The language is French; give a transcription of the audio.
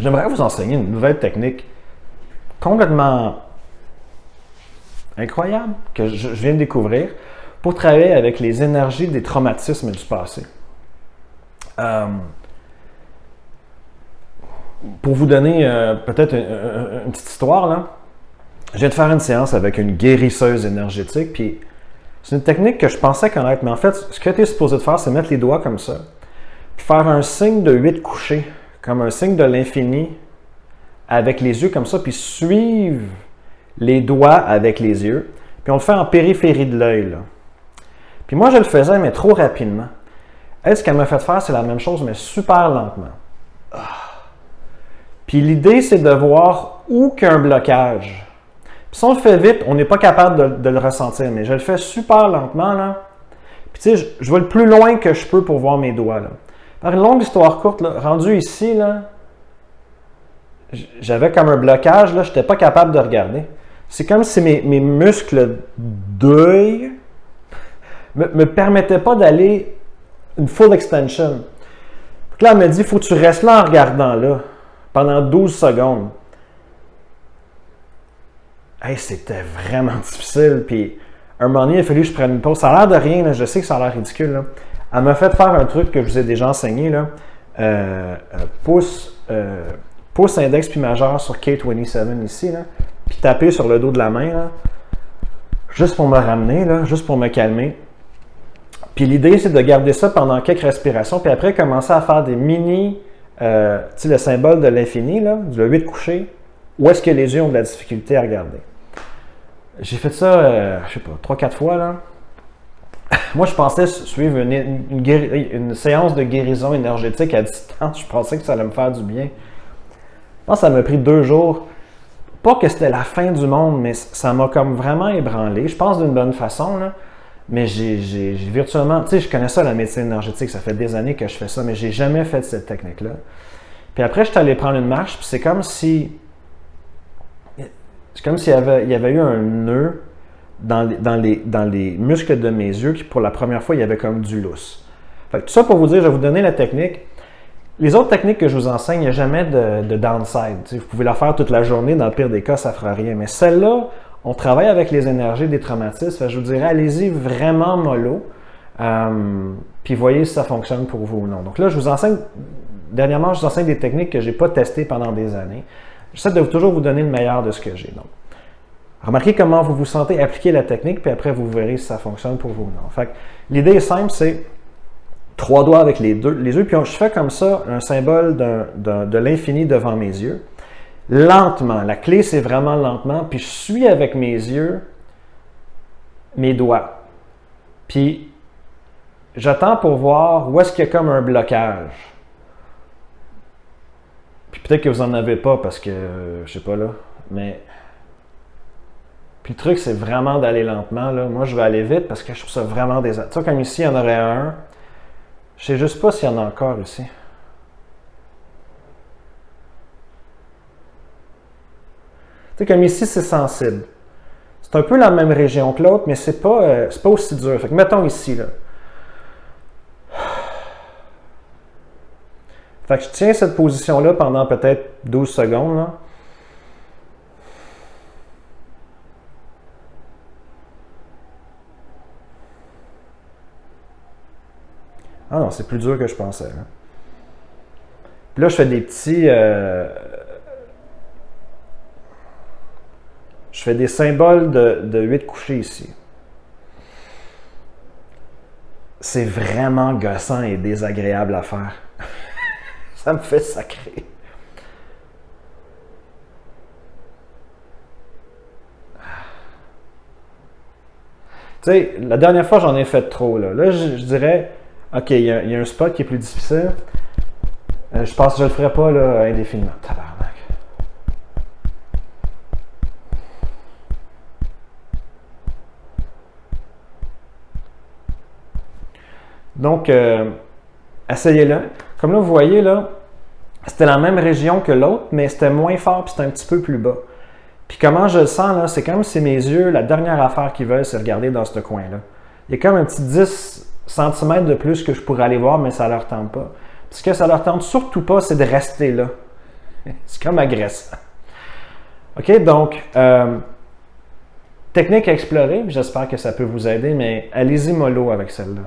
J'aimerais vous enseigner une nouvelle technique complètement incroyable que je viens de découvrir pour travailler avec les énergies des traumatismes du passé. Pour vous donner peut-être une petite histoire, là, je viens de faire une séance avec une guérisseuse énergétique, puis c'est une technique que je pensais connaître, mais en fait, ce que tu es supposé de faire, c'est mettre les doigts comme ça, puis faire un signe de 8 couchés, comme un signe de l'infini, avec les yeux comme ça, puis suivre les doigts avec les yeux, puis on le fait en périphérie de l'œil, là. Puis moi, je le faisais, mais trop rapidement. Elle, ce qu'elle m'a fait faire, c'est la même chose, mais super lentement. Puis l'idée, c'est de voir où qu'il y a un blocage. Puis si on le fait vite, on n'est pas capable de le ressentir, mais je le fais super lentement, là. Puis tu sais, je vais le plus loin que je peux pour voir mes doigts, là. Par une longue histoire courte, là, rendu ici, là, j'avais comme un blocage, là, je n'étais pas capable de regarder. C'est comme si mes muscles d'œil me permettaient pas d'aller une full extension. Donc là, elle me dit, il faut que tu restes là en regardant là, pendant 12 secondes. Hey, c'était vraiment difficile. Puis, un moment donné, il a fallu que je prenne une pause. Ça a l'air de rien, là, je sais que ça a l'air ridicule, là. Elle m'a fait faire un truc que je vous ai déjà enseigné, là. Pouce index puis majeur sur K27 ici, là, puis taper sur le dos de la main, là, juste pour me ramener, là, juste pour me calmer. Puis l'idée, c'est de garder ça pendant quelques respirations, puis après, commencer à faire des mini, tu sais, le symbole de l'infini, là, le 8 couché, où est-ce que les yeux ont de la difficulté à regarder. J'ai fait ça, je sais pas, 3-4 fois, là. Moi, je pensais suivre une séance de guérison énergétique à distance. Je pensais que ça allait me faire du bien. Je pense que ça m'a pris 2 jours. Pas que c'était la fin du monde, mais ça m'a comme vraiment ébranlé. Je pense d'une bonne façon, là. Mais j'ai virtuellement... Tu sais, je connais ça, la médecine énergétique. Ça fait des années que je fais ça, mais j'ai jamais fait cette technique-là. Puis après, je suis allé prendre une marche, puis c'est comme si... C'est comme s'il y avait eu un nœud dans les muscles de mes yeux qui, pour la première fois, il y avait comme du lousse. Fait que tout ça pour vous dire, je vais vous donner la technique. Les autres techniques que je vous enseigne, il n'y a jamais de downside. T'sais, vous pouvez la faire toute la journée, dans le pire des cas, ça ne fera rien. Mais celle-là, on travaille avec les énergies des traumatismes. Fait que je vous dirais, allez-y vraiment mollo, puis voyez si ça fonctionne pour vous ou non. Donc là, je vous enseigne des techniques que je n'ai pas testées pendant des années. J'essaie de toujours vous donner le meilleur de ce que j'ai. Donc, remarquez comment vous vous sentez, appliquer la technique, puis après, vous verrez si ça fonctionne pour vous ou non. Fait que l'idée est simple, c'est 3 doigts avec les yeux, puis je fais comme ça un symbole de l'infini devant mes yeux. Lentement. La clé, c'est vraiment lentement, puis je suis avec mes yeux, mes doigts. Puis, j'attends pour voir où est-ce qu'il y a comme un blocage. Puis peut-être que vous n'en avez pas parce que, je sais pas là, mais... Puis le truc, c'est vraiment d'aller lentement, là. Moi, je vais aller vite parce que je trouve ça vraiment désagréable. Tu sais, comme ici, il y en aurait un. Je sais juste pas s'il y en a encore ici. Tu sais, comme ici, c'est sensible. C'est un peu la même région que l'autre, mais c'est pas aussi dur. Fait que mettons ici, là. Fait que je tiens cette position-là pendant peut-être 12 secondes, là. Ah non, c'est plus dur que je pensais. Hein. Puis là, je fais des petits... je fais des symboles de 8 couchés ici. C'est vraiment gossant et désagréable à faire. Ça me fait sacrer. Tu sais, la dernière fois, j'en ai fait trop. Là je dirais... OK, il y a un spot qui est plus difficile. Je pense que je ne le ferai pas là, indéfiniment. Tabarnak. Donc, essayez-le. Comme là, vous voyez, là, c'était la même région que l'autre, mais c'était moins fort puis c'était un petit peu plus bas. Puis comment je le sens, là, c'est comme si mes yeux, la dernière affaire qu'ils veulent, c'est regarder dans ce coin-là. Il y a comme un petit 10 cm de plus que je pourrais aller voir, mais ça ne leur tente pas. Ce que ça ne leur tente surtout pas, c'est de rester là. C'est comme agressant. OK, donc, technique à explorer, j'espère que ça peut vous aider, mais allez-y mollo avec celle-là.